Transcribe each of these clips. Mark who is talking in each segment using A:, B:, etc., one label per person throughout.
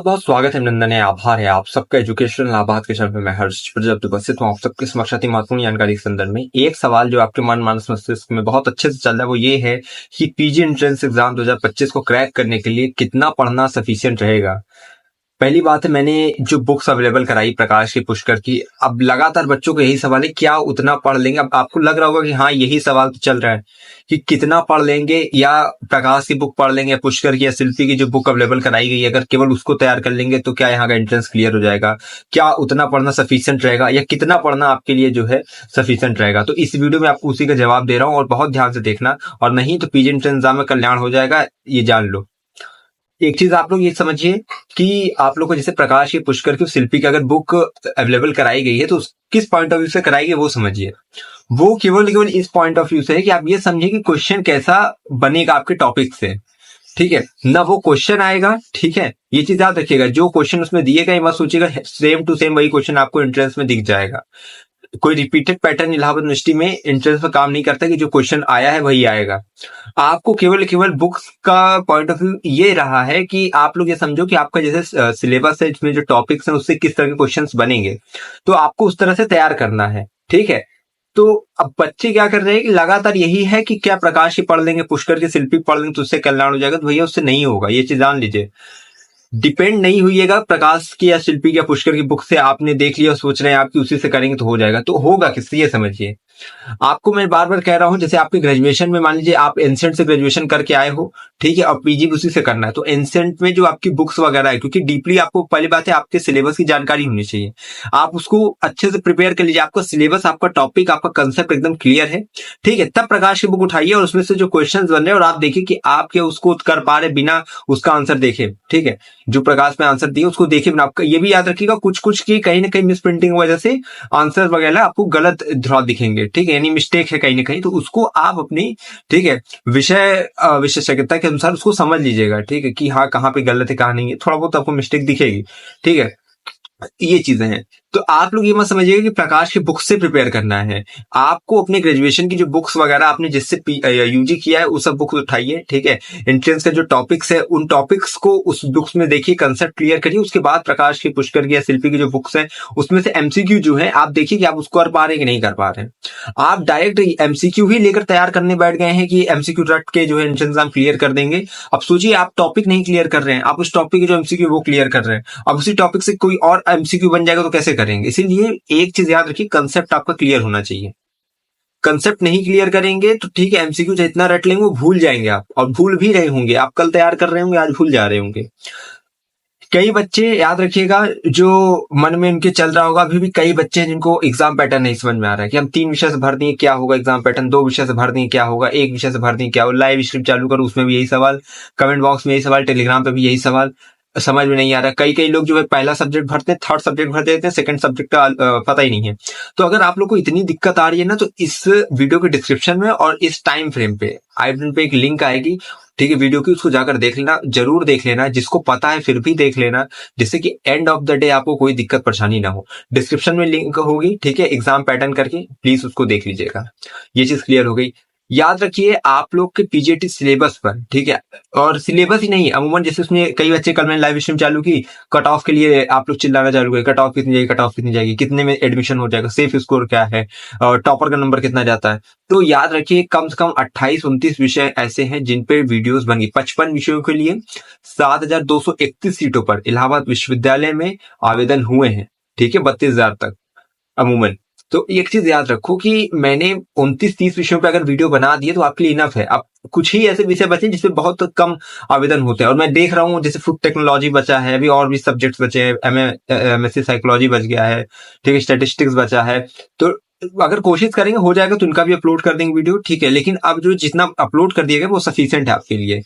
A: बहुत बहुत स्वागत है, अभिनंदन है, आभार है आप सबका एजुकेशनल लाभार्थ के चैनल में। मैं हर्ष प्रजापति उपस्थित हूँ आप सबके समक्ष अति महत्वपूर्ण जानकारी के संदर्भ में। एक सवाल जो आपके मन मानस मस्तिष्क में बहुत अच्छे से चल रहा है वो ये है कि पीजी एंट्रेंस एग्जाम 2025 को क्रैक करने के लिए कितना पढ़ना सफिशिएंट रहेगा। पहली बात है, मैंने जो बुक्स अवेलेबल कराई प्रकाश की, पुष्कर की, अब लगातार बच्चों को यही सवाल है क्या उतना पढ़ लेंगे। अब आपको लग रहा होगा कि हाँ यही सवाल तो चल रहा है कि कितना पढ़ लेंगे, या प्रकाश की बुक पढ़ लेंगे, या पुष्कर की या शिल्पी की जो बुक अवेलेबल कराई गई है अगर केवल उसको तैयार कर लेंगे तो क्या यहाँ का एंट्रेंस क्लियर हो जाएगा। क्या उतना पढ़ना सफिशिएंट रहेगा या कितना पढ़ना आपके लिए जो है सफिशिएंट रहेगा। तो इस वीडियो में आपको उसी का जवाब दे रहा हूँ और बहुत ध्यान से देखना, और नहीं तो पीजी एंट्रेंस एग्जाम में कल्याण हो जाएगा, ये जान लो। एक चीज आप लोग ये समझिए कि आप लोग को जैसे प्रकाश की, पुष्कर की, शिल्पी की अगर बुक अवेलेबल कराई गई है तो किस पॉइंट ऑफ व्यू से कराई गई वो समझिए। वो केवल इस पॉइंट ऑफ व्यू से है कि आप ये समझिए कि क्वेश्चन कैसा बनेगा आपके टॉपिक से, ठीक है ना। वो क्वेश्चन आएगा, ठीक है, ये चीज याद रखिएगा, जो क्वेश्चन उसमें दिए गए मत सोचिएगा सेम टू सेम वही क्वेश्चन आपको एंट्रेंस में दिख जाएगा। कोई रिपीटेड पैटर्न इलाहाबाद यूनिवर्सिटी में एंट्रेंस में काम नहीं करता कि जो क्वेश्चन आया है वही आएगा। आपको केवल बुक्स का पॉइंट ऑफ व्यू ये रहा है कि आप लोग ये समझो कि आपका जैसे सिलेबस है, इसमें जो टॉपिक्स हैं उससे किस तरह के क्वेश्चंस बनेंगे, तो आपको उस तरह से तैयार करना है, ठीक है। तो अब बच्चे क्या कर रहे हैं कि लगातार यही है कि क्या प्रकाश की पढ़ लेंगे, पुष्कर की, शिल्पी पढ़ लेंगे तो उससे कल्याण हो जाएगा, तो भैया उससे नहीं होगा, ये चीज जान लीजिए। डिपेंड नहीं हुईएगा प्रकाश की या शिल्पी की या पुष्कर की बुक से, आपने देख लिया और सोच रहे हैं आपकी उसी से करेंगे तो हो जाएगा, तो होगा किससे ये समझिए। आपको मैं बार बार कह रहा हूं, जैसे आपके ग्रेजुएशन में मान लीजिए आप एंसेंट से ग्रेजुएशन करके आए हो, ठीक है, और पीजी उसी से करना है, तो एंसेंट में जो आपकी बुक्स वगैरह है, क्योंकि डीपली आपको पहली बात है आपके सिलेबस की जानकारी होनी चाहिए, आप उसको अच्छे से प्रिपेयर कर लीजिए। आपका सिलेबस, आपका टॉपिक, आपका कंसेप्ट एकदम क्लियर है, ठीक है, तब प्रकाश की बुक उठाइए और उसमें से जो क्वेश्चन बन रहे हैं और आप देखिए कि आप क्या उसको कर पा रहे बिना उसका आंसर देखे, ठीक है। जो प्रकाश में आंसर दिए उसको देखिए बिना। आपका ये भी याद रखिएगा कुछ की कहीं ना कहीं मिस प्रिंटिंग की वजह से आंसर वगैरह आपको गलत थोड़ा दिखेंगे, ठीक है, यानी मिस्टेक है कहीं ना कहीं, तो उसको आप अपनी, ठीक है, विशेषज्ञता के अनुसार उसको समझ लीजिएगा, ठीक है, कि हाँ कहाँ पे गलत है कहाँ नहीं है, थोड़ा बहुत आपको मिस्टेक दिखेगी, ठीक है, ये चीजें हैं। तो आप लोग ये मत समझिएगा कि प्रकाश की बुक से प्रिपेयर करना है। आपको अपने ग्रेजुएशन की जो बुक्स वगैरह आपने जिससे यूजी किया है वो सब बुक्स उठाइए, ठीक है। एंट्रेंस का जो टॉपिक्स है उन टॉपिक्स को उस बुक्स में देखिए, कंसेप्ट क्लियर करिए, उसके बाद प्रकाश की, पुष्कर की या शिल्पी की जो बुक्स है उसमें से एमसीक्यू जो है आप देखिए कि आप उसको कर पा रहे हैं कि नहीं कर पा रहे हैं। आप डायरेक्ट एमसीक्यू ही लेकर तैयार करने बैठ गए हैं कि एमसीक्यू रट के जो है एंट्रेंस एग्जाम क्लियर कर देंगे। अब सोचिए आप टॉपिक नहीं क्लियर कर रहे हैं, आप उस टॉपिक के जो एमसीक्यू वो क्लियर कर रहे हैं, अब उसी टॉपिक से कोई और एमसीक्यू बन जाएगा तो कैसे करेंगे। इसीलिए एक चीज याद रखिए, कंसेप्ट आपका क्लियर होना चाहिए। कंसेप्ट नहीं क्लियर करेंगे तो ठीक है, एमसीक्यू जितना रट लेंगे वो भूल जाएंगे आप, और भूल भी रहे होंगे, आप कल तैयार कर रहे होंगे आज भूल जा रहे होंगे। कई बच्चे याद रखिएगा जो मन में उनके चल रहा होगा, अभी भी कई बच्चे हैं जिनको एग्जाम पैटर्न नहीं समझ में आ रहा है कि हम 3 विषय से भर दिए क्या होगा एग्जाम पैटर्न, 2 विषय से भर दिए क्या होगा, 1 विषय से भर दिए क्या होगा। लाइव स्ट्रीम चालू करो उसमें भी यही सवाल, कमेंट बॉक्स में यही सवाल, टेलीग्राम पे भी यही सवाल, समझ में नहीं आ रहा। कई लोग जो है पहला सब्जेक्ट भरते हैं, थर्ड सब्जेक्ट भर देते हैं, सेकंड सब्जेक्ट का पता ही नहीं है। तो अगर आप लोग को इतनी दिक्कत आ रही है ना, तो इस वीडियो के डिस्क्रिप्शन में और इस टाइम फ्रेम पे आई बटन पे एक लिंक आएगी, ठीक है, वीडियो की, उसको जाकर देख लेना, जरूर देख लेना, जिसको पता है फिर भी देख लेना, जिससे कि एंड ऑफ द डे आपको कोई दिक्कत परेशानी ना हो। डिस्क्रिप्शन में लिंक होगी, ठीक है, एग्जाम पैटर्न करके प्लीज उसको देख लीजिएगा। ये चीज क्लियर हो गई। याद रखिए आप लोग के पीजीटी सिलेबस पर, ठीक है, और सिलेबस ही नहीं अमूमन, जैसे उसमें कई बच्चे, कल मैंने लाइव स्ट्रीम चालू की, कट ऑफ के लिए आप लोग चिल्लाना चालू करें, कट ऑफ कितनी जाएगी, कट ऑफ कितनी जाएगी, कितने में एडमिशन हो जाएगा, सेफ स्कोर क्या है, और टॉपर का नंबर कितना जाता है। तो याद रखिए कम से कम 28-29 विषय ऐसे हैं जिन पे वीडियोस बन गई। 55 विषयों के लिए 7,231 सीटों पर इलाहाबाद विश्वविद्यालय में आवेदन हुए हैं, ठीक है, 32,000 तक अमूमन। तो एक चीज याद रखो कि मैंने 29-30 विषयों पे अगर वीडियो बना दिए तो आपके लिए इनफ है। अब कुछ ही ऐसे विषय बचे जिसपे बहुत कम आवेदन होते हैं, और मैं देख रहा हूँ जैसे फूड टेक्नोलॉजी बचा है, अभी और भी सब्जेक्ट्स बचे हैं, एमएससी साइकोलॉजी बच गया है, ठीक है, स्टैटिस्टिक्स बचा है। तो अगर कोशिश करेंगे हो जाएगा तो उनका भी अपलोड कर देंगे वीडियो, ठीक है, लेकिन अब जो जितना अपलोड कर दिया गया वो सफिशिएंट है आपके लिए।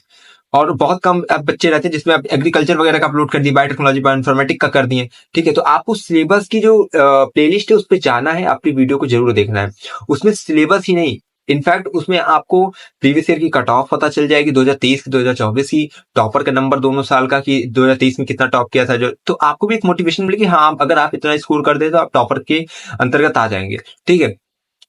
A: और बहुत कम अब बच्चे रहते हैं जिसमें आप एग्रीकल्चर वगैरह का अपलोड कर दिए, बायोटेक्नोलॉजी, बायोइन्फॉर्मेटिक का कर दिए, ठीक है। तो आपको सिलेबस की जो प्लेलिस्ट है उस पर जाना है, आपकी वीडियो को जरूर देखना है। उसमें सिलेबस ही नहीं, इनफैक्ट उसमें आपको प्रीवियस ईयर की कट ऑफ पता चल जाएगी, 2023 की, 2024 की, टॉपर का नंबर दोनों साल का कि 2023 में कितना टॉप किया था, जो तो आपको भी एक मोटिवेशन मिलेगी, हाँ अगर आप इतना स्कोर कर दे तो आप टॉपर के अंतर्गत आ जाएंगे, ठीक है।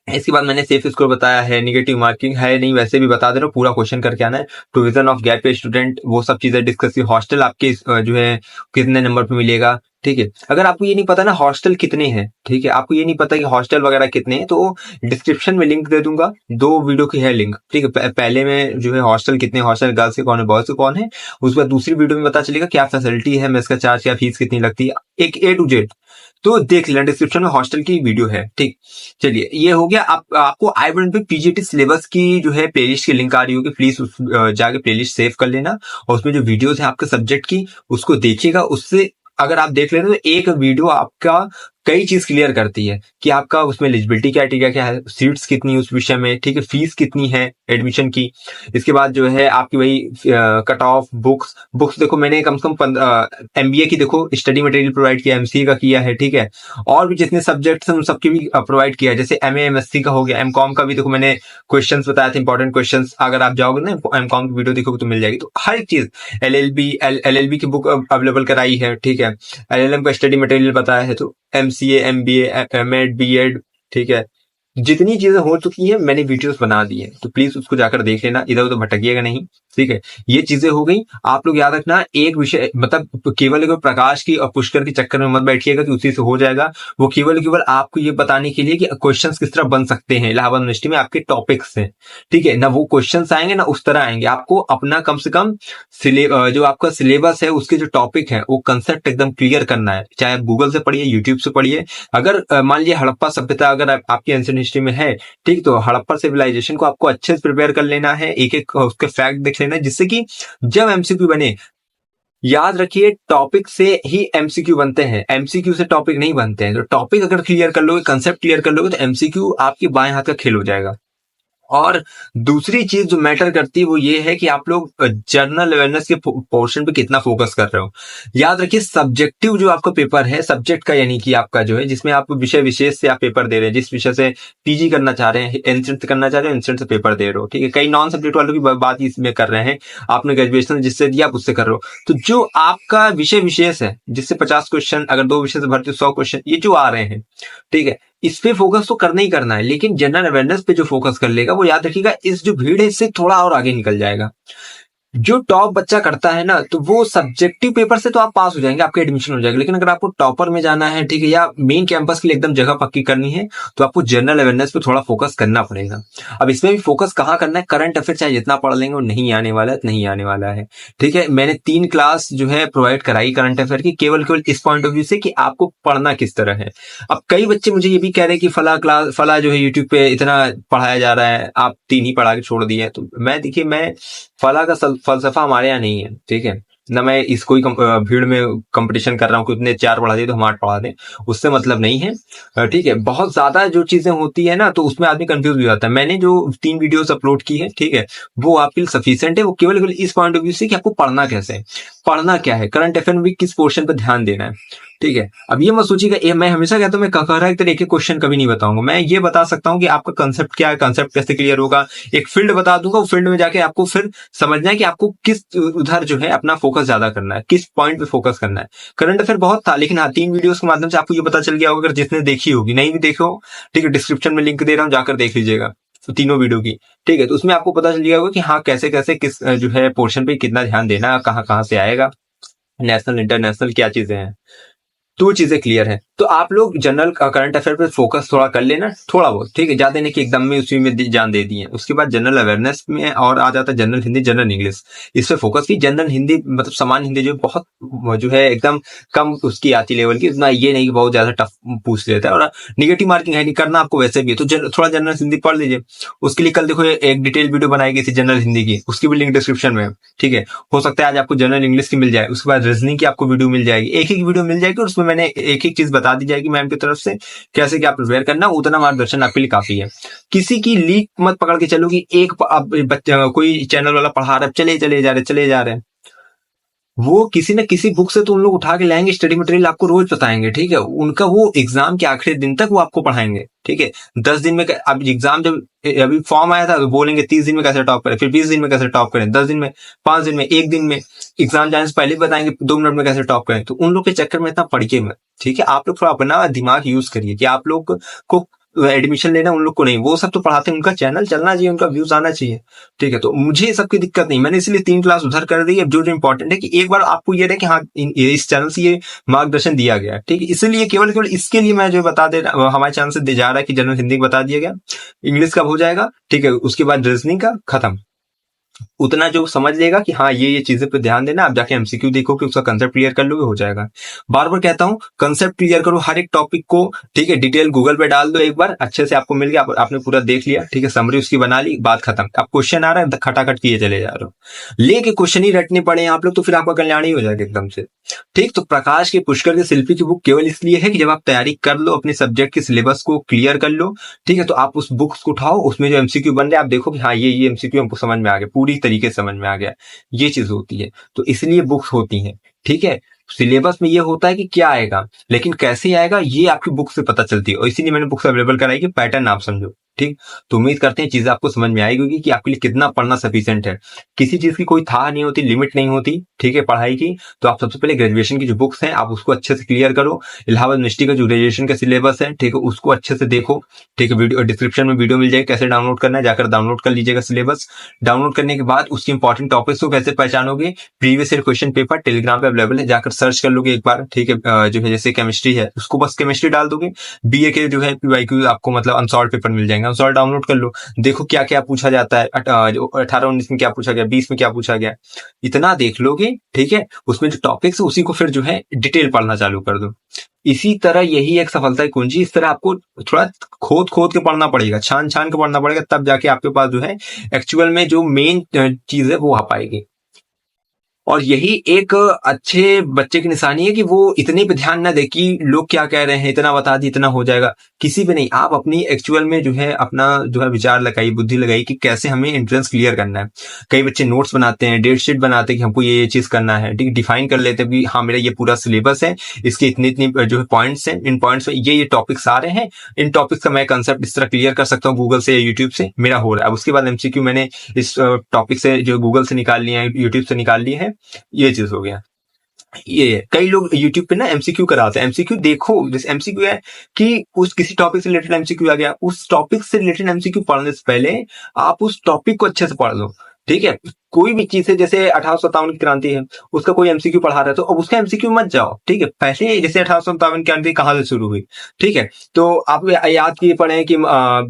A: इसके बाद मैंने सेफ स्कोर बताया है, निगेटिव मार्किंग है नहीं, वैसे भी बता दे रहा हूँ, पूरा क्वेश्चन करके आना है। प्रोविजन ऑफ गैप स्टूडेंट, वो सब चीजें डिस्कस की। हॉस्टल आपके जो है कितने नंबर पे मिलेगा, ठीक है। अगर आपको ये नहीं पता ना हॉस्टल कितने हैं, ठीक है, आपको ये नहीं पता कि हॉस्टल वगैरह कितने हैं, तो डिस्क्रिप्शन में लिंक दे दूंगा, 2 वीडियो की है लिंक, ठीक है। पहले में जो है हॉस्टल कितने, हॉस्टल गर्ल्स के कौन है, बॉयज के कौन है, उसके बाद दूसरी वीडियो में पता चलेगा क्या फैसिलिटी है, मेस का चार्ज क्या, फीस कितनी लगती है, एक A to Z। तो देख लेना, डिस्क्रिप्शन में हॉस्टल की वीडियो है, ठीक। चलिए, ये हो गया। आपको आई बटन पे पीजीटी सिलेबस की जो है प्लेलिस्ट की लिंक आ रही होगी, प्लीज उस जाके प्लेलिस्ट सेव कर लेना, और उसमें जो वीडियोस है आपके सब्जेक्ट की उसको देखिएगा। उससे अगर आप देख लेते तो एक वीडियो आपका कई चीज क्लियर करती है कि आपका उसमें एलिजिबिलिटी क्राइटेरिया क्या है, सीट्स कितनी है उस विषय में, ठीक है, फीस कितनी है एडमिशन की। इसके बाद जो है आपकी वही कट ऑफ, बुक्स देखो मैंने कम से कम एमबीए की देखो स्टडी मटेरियल प्रोवाइड किया, एमसीए का किया है, ठीक है, और भी जितने सब्जेक्ट्स हैं उन सबकी भी प्रोवाइड किया है। जैसे एमए एमएससी का हो गया, एमकॉम का भी देखो मैंने क्वेश्चंस बताया था, इंपॉर्टेंट क्वेश्चंस। अगर आप जाओगे ना एमकॉम की वीडियो देखोगे तो मिल जाएगी। तो हर एक चीज, एलएलबी की बुक अवेलेबल कराई है, ठीक है, एलएलएम का स्टडी मटेरियल बताया है, तो एमसीए, एमबीए, एमएड, बीएड, ठीक है, जितनी चीजें हो चुकी है मैंने वीडियोस बना दी है, तो प्लीज उसको जाकर देख लेना, इधर उधर भटकिएगा नहीं, ठीक है। ये चीजें हो गई। आप लोग याद रखना, एक विषय मतलब केवल एक प्रकाश की और पुष्कर के चक्कर में मत बैठिएगा कि उसी से हो जाएगा। वो केवल आपको ये बताने के लिए कि क्वेश्चन किस तरह बन सकते हैं इलाहाबाद यूनिवर्सिटी में आपके टॉपिक से, ठीक है ना। वो क्वेश्चन आएंगे ना उस तरह आएंगे, आपको अपना कम से कम जो आपका सिलेबस है उसके जो टॉपिक है वो कंसेप्ट एकदम क्लियर करना है। चाहे आप गूगल से पढ़िए, यूट्यूब से पढ़िए। अगर मान लीजिए हड़प्पा सभ्यता अगर आपकी एंशिएंट हिस्ट्री में है, ठीक, तो हड़प्पा सिविलाइजेशन को आपको अच्छे से प्रिपेयर कर लेना है, एक एक उसके फैक्ट देख लेना है, जिससे कि जब एमसीक्यू बने, याद रखिए टॉपिक से ही एमसीक्यू बनते हैं, एमसीक्यू से टॉपिक नहीं बनते हैं। तो टॉपिक अगर क्लियर कर लोगे, कंसेप्ट क्लियर कर लोगे, तो एमसीक्यू आपके बाएं हाथ का खेल हो जाएगा। और दूसरी चीज जो मैटर करती है वो ये है कि आप लोग जनरल अवेयरनेस के पोर्शन पे कितना फोकस कर रहे हो। याद रखिए सब्जेक्टिव जो आपका पेपर है, सब्जेक्ट का यानी कि आपका जो है जिसमें आप विषय विशेष से आप पेपर दे रहे हैं, जिस विषय से पीजी करना चाह रहे हैं, एंट्रेंस करना चाह रहे हैं, एंट्रेंस से पेपर दे रहे हो, ठीक है। कई नॉन सब्जेक्ट वालों की बात इसमें कर रहे हैं, आपने ग्रेजुएशन जिससे दिया आप उससे कर रहे हो। तो जो आपका विषय विशेष है जिससे 50 क्वेश्चन, अगर 2 विषय से भरते 100 क्वेश्चन ये जो आ रहे हैं, ठीक है, इस पे फोकस तो करना ही करना है। लेकिन जनरल अवेयरनेस पे जो फोकस कर लेगा वो याद रखिएगा इस जो भीड़ है इससे थोड़ा और आगे निकल जाएगा। जो टॉप बच्चा करता है ना, तो वो सब्जेक्टिव पेपर से तो आप पास हो जाएंगे, आपके एडमिशन हो जाएगा। लेकिन अगर आपको टॉपर में जाना है, ठीक है, या मेन कैंपस के लिए एकदम जगह पक्की करनी है, तो आपको जनरल अवेयरनेस पे थोड़ा फोकस करना पड़ेगा। अब इसमें भी फोकस कहाँ करना है, करंट अफेयर चाहे जितना पढ़ लेंगे वो नहीं आने वाला है, नहीं आने वाला है, ठीक है। मैंने 3 क्लास जो है प्रोवाइड कराई करंट अफेयर की, केवल इस पॉइंट ऑफ व्यू से कि आपको पढ़ना किस तरह है। अब कई बच्चे मुझे ये भी कह रहे हैं कि फला जो है यूट्यूब पे इतना पढ़ाया जा रहा है, आप 3 ही पढ़ा के छोड़ दिए। तो मैं देखिए, मैं फला का फलसफा हमारे यहाँ नहीं है, ठीक है ना। मैं इसको ही भीड़ में कंपटीशन कर रहा हूँ कि उतने 4 पढ़ा दे तो हम 8 पढ़ा दें, उससे मतलब नहीं है, ठीक है। बहुत ज्यादा जो चीजें होती है ना, तो उसमें आदमी कंफ्यूज हो जाता है। मैंने जो 3 वीडियोस अपलोड की है, ठीक है, वो आपके लिए सफिशिएंट है। वो केवल इस पॉइंट ऑफ व्यू से कि आपको पढ़ना कैसे है, पढ़ना क्या है, करंट अफेयर में किस पोर्शन पर ध्यान देना है, ठीक है। अब ये मत सोचिएगा, मैं हमेशा कहता हूँ मैं कह तरह के क्वेश्चन कभी नहीं बताऊंगा। मैं ये बता सकता हूँ कि आपका कंसेप्ट क्या है, कंसेप्ट कैसे क्लियर होगा, एक फील्ड बता दूंगा, वो फील्ड में जाके आपको फिर समझना है कि आपको किस उधर जो है अपना फोकस ज्यादा करना है, किस पॉइंट पे फोकस करना है। करंट अफेयर बहुत था, लेकिन हाँ 3 वीडियोस के माध्यम से आपको ये पता चल गया होगा। अगर जिसने देखी होगी, नहीं भी देखो, ठीक है, डिस्क्रिप्शन में लिंक दे रहा हूँ, जाकर देख लीजिएगा तो तीनों वीडियो की, ठीक है। तो उसमें आपको पता चल गया होगा कि हाँ कैसे कैसे किस जो है पोर्शन पे कितना ध्यान देना है, कहाँ कहाँ से आएगा, नेशनल इंटरनेशनल क्या चीजें हैं, तो चीजें क्लियर है। तो आप लोग जनरल करंट अफेयर पे फोकस थोड़ा कर लेना, थोड़ा बहुत, ठीक है, ज्यादा नहीं कि एकदम में उसी में जान दे दिए। उसके बाद जनरल अवेयरनेस में और आ जाता है जनरल हिंदी, जनरल इंग्लिश, इस पे फोकस की। जनरल हिंदी मतलब सामान्य हिंदी जो बहुत जो है एकदम कम उसकी आती लेवल की, उतना ये नहीं कि बहुत ज्यादा टफ पूछ लेता है, और निगेटिव मार्किंग है नहीं करना आपको वैसे भी है, तो थोड़ा जनरल हिंदी पढ़ लीजिए। उसके लिए कल देखो एक डिटेल वीडियो बनाई गई थी जनरल हिंदी की, उसकी भी लिंक डिस्क्रिप्शन में है, ठीक है। हो सकता है आज आपको जनरल इंग्लिश की मिल जाए, उसके बाद रीजनिंग की आपको वीडियो मिल जाएगी, एक एक वीडियो मिल जाएगी, और उसमें मैंने एक एक चीज बता दी जाएगी मैम की तरफ से कैसे क्या प्रिपेयर करना, उतना मार्गदर्शन आपके लिए काफी है। किसी की लीक मत पकड़ के चलो कि एक कोई चैनल वाला पढ़ा रहा है, चले जा रहे हैं, वो किसी न किसी बुक से तो उन लोग उठा के लाएंगे, स्टडी मटेरियल आपको रोज बताएंगे, ठीक है। उनका वो एग्जाम के आखिरी दिन तक वो आपको पढ़ाएंगे, ठीक है। 10 दिन में अब एग्जाम जब अभी फॉर्म आया था तो बोलेंगे 30 दिन में कैसे टॉप करें, फिर 20 दिन में कैसे टॉप करें, 10 दिन में, 5 दिन में, 1 दिन में, एग्जाम जाने से पहले बताएंगे 2 मिनट में कैसे टॉप करें। तो उन लोग के चक्कर में इतना पढ़िए मत, ठीक है। आप लोग थोड़ा अपना दिमाग यूज करिए कि आप लोग को एडमिशन लेना उन लोग को नहीं, वो सब तो पढ़ाते हैं, उनका चैनल चलना चाहिए, उनका व्यूज आना चाहिए, ठीक है। तो मुझे सबकी दिक्कत नहीं, मैंने इसलिए 3 क्लास उधर कर दी। अब जो इंपॉर्टेंट है कि एक बार आपको ये रहे कि हाँ इस चैनल से ये मार्गदर्शन दिया गया है, ठीक है। इसलिए केवल केवल इसके लिए मैं जो बता दे रहा, हमारे चैनल से दे जा रहा है कि जनरल हिंदी बता दिया गया, इंग्लिश का हो जाएगा, ठीक है, उसके बाद रीजनिंग का खत्म। उतना जो समझ लेगा कि हाँ ये चीजें पे ध्यान देना, आप जाके एमसीक्यू देखो कि उसका कंसेप्ट क्लियर कर लोगे, हो जाएगा। बार बार कहता हूँ कंसेप्ट क्लियर करो हर एक टॉपिक को, ठीक है। डिटेल गूगल पे डाल दो, एक बार अच्छे से आपको मिल गया, आपने पूरा देख लिया, ठीक है, समरी उसकी बना ली, बात खत्म। अब क्वेश्चन आ रहा है खटाखट किए चले जा रहे हो, लेके क्वेश्चन ही रटने पड़े आप लोग, तो फिर आपका कल्याण ही हो जाएगा एकदम से, ठीक। तो प्रकाश के पुष्कर के शिल्पी की बुक केवल इसलिए है कि जब आप तैयारी कर लो, अपने सब्जेक्ट के सिलेबस को क्लियर कर लो, ठीक है, तो आप उस बुक्स को उठाओ, उसमें जो एमसीक्यू बन रहे हैं आप देखो कि हाँ ये एमसीक्यू हमको समझ में आ गया, पूरी तरीके से समझ में आ गया, ये चीज होती है। तो इसलिए बुक्स होती हैं, ठीक है। सिलेबस में ये होता है कि क्या आएगा, लेकिन कैसे आएगा ये आपकी बुक से पता चलती है, और इसीलिए मैंने बुक्स अवेलेबल कराई कि पैटर्न आप समझो, ठीक। तो उम्मीद करते हैं चीजें आपको समझ में आएगी कि आपके लिए कितना पढ़ना सफिशिएंट है। किसी चीज की कोई था नहीं होती, लिमिट नहीं होती, ठीक है, पढ़ाई की। तो आप सबसे पहले ग्रेजुएशन की जो बुक्स हैं आप उसको अच्छे से क्लियर करो। इलाहाबाद यूनिवर्सिटी का जो ग्रेजुएशन का सिलेबस है, ठीक है, उसको अच्छे से देखो, ठीक है। वीडियो डिस्क्रिप्शन में वीडियो मिल जाएगी कैसे डाउनलोड करना है, जाकर डाउनलोड कर लीजिएगा सिलेबस। डाउनलोड करने के बाद उसके इंपॉर्टेंट टॉपिक्स को कैसे पहचानोगे, previous year question paper Telegram पे अवेलेबल है, जाकर सर्च कर लोगे एक बार, ठीक है। जो है जैसे केमिस्ट्री है उसको बस केमिस्ट्री डाल दोगे, बीए के जो है पीवाईक्यू आपको मतलब अनसॉल्व पेपर मिल जाएंगे, अनसॉल्व डाउनलोड कर लो, देखो क्या क्या पूछा जाता है, 18-19 में क्या पूछा गया, 20 में क्या पूछा गया, इतना देख लोगे, ठीक है। उसमें जो टॉपिक्स है उसी को फिर जो है डिटेल पढ़ना चालू कर दो। इसी तरह यही एक सफलता की कुंजी, इस तरह आपको थोड़ा खोद खोद के पढ़ना पड़ेगा, छान छान के पढ़ना पड़ेगा, तब जाके आपके पास जो है एक्चुअल में जो मेन चीज है वो आ पाएगी। और यही एक अच्छे बच्चे की निशानी है कि वो इतने पे ध्यान ना दे कि लोग क्या कह रहे हैं, इतना बता दी इतना हो जाएगा, किसी पे नहीं। आप अपनी एक्चुअल में जो है अपना जो है विचार लगाई, बुद्धि लगाई कि कैसे हमें एंट्रेंस क्लियर करना है। कई बच्चे नोट्स बनाते हैं, डेट शीट बनाते हैं कि हमको ये चीज करना है, ठीक, डिफाइन कर लेते हैं कि हाँ मेरा ये पूरा सिलेबस है, इसके इतनी इतनी जो है पॉइंट्स हैं, इन पॉइंट्स में ये टॉपिक्स आ रहे हैं, इन टॉपिक्स का मैं कंसेप्ट इस तरह क्लियर कर सकता हूँ गूगल से या यूट्यूब से, मेरा हो रहा है। अब उसके बाद एमसीक्यू मैंने इस टॉपिक से जो गूगल से निकाल लिए हैं, यूट्यूब से निकाल लिए हैं, ये चीज हो गया। ये कई लोग यूट्यूब पे ना एमसीक्यू कराते हैं, एमसीक्यू देखो, जैसे एमसीक्यू है कि उस किसी टॉपिक से रिलेटेड एमसीक्यू आ गया, उस टॉपिक से रिलेटेड एमसीक्यू पढ़ने से पहले आप उस टॉपिक को अच्छे से पढ़ लो, ठीक है। कोई भी चीज है, जैसे 1857 की क्रांति है, उसका कोई एमसीक्यू पढ़ा रहा है तो अब उसका एमसीक्यू मत जाओ, ठीक है। पहले जैसे 1857 की क्रांति कहां से शुरू हुई, ठीक है, तो आप याद किए पढ़े कि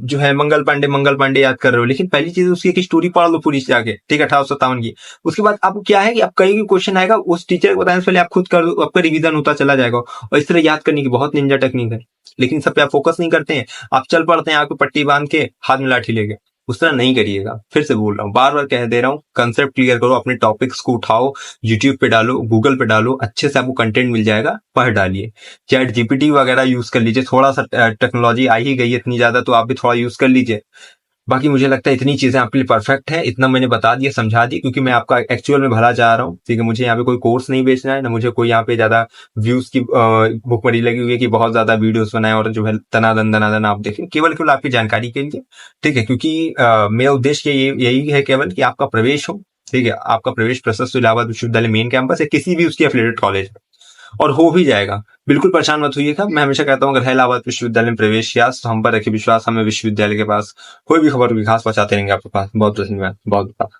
A: जो है मंगल पांडे याद कर रहे हो, लेकिन पहली चीज उसकी एक स्टोरी पढ़ लो पूरी जाके, ठीक है, 1857 की। उसके बाद आपको क्या है कि आप कहीं भी क्वेश्चन आएगा उस टीचर को बताने से पहले आप खुद कर दो, आपका रिवीजन होता चला जाएगा। और इस तरह याद करने की बहुत निंजा टेक्निक है, लेकिन सब पे आप फोकस नहीं करते हैं, आप चल पड़ते हैं आगे पट्टी बांध के हाथ में लाठी लेके। उस तरह नहीं करिएगा, फिर से बोल रहा हूँ, बार बार कह दे रहा हूँ, कंसेप्ट क्लियर करो, अपने टॉपिक्स को उठाओ, यूट्यूब पे डालो, गूगल पे डालो, अच्छे से आपको कंटेंट मिल जाएगा, पढ़ डालिए। चैट जीपीटी वगैरह यूज कर लीजिए, थोड़ा सा टेक्नोलॉजी आ ही गई है इतनी ज्यादा, तो आप भी थोड़ा यूज कर लीजिए। बाकी मुझे लगता है इतनी चीजें आपके लिए परफेक्ट है, इतना मैंने बता दिया, समझा दी, क्योंकि मैं आपका एक्चुअल में भला चाह रहा हूँ, ठीक है। मुझे यहाँ पे कोई कोर्स नहीं बेचना है, ना मुझे कोई यहाँ पे ज्यादा व्यूज की भुखमरी लगी हुई है कि बहुत ज्यादा वीडियोस बनाए और जो है दनादन आप देखें, केवल केवल आपकी जानकारी के लिए, ठीक है। क्योंकि मेरा उद्देश्य यही है केवल कि आपका प्रवेश हो, ठीक है, आपका प्रवेश प्रशस्त इलाहाबाद विश्वविद्यालय मेन कैंपस है, किसी भी उसकी एफिलिएटेड कॉलेज में, और हो भी जाएगा। बिल्कुल परेशान मत होइएगा, मैं हमेशा कहता हूँ अगर है इलाहाबाद विश्वविद्यालय में प्रवेश किया तो हम पर रखिए विश्वास, हमें विश्वविद्यालय के पास कोई भी खबर होगी खास पहुंचाते रहेंगे आपके पास। बहुत बहुत धन्यवाद, बहुत बहुत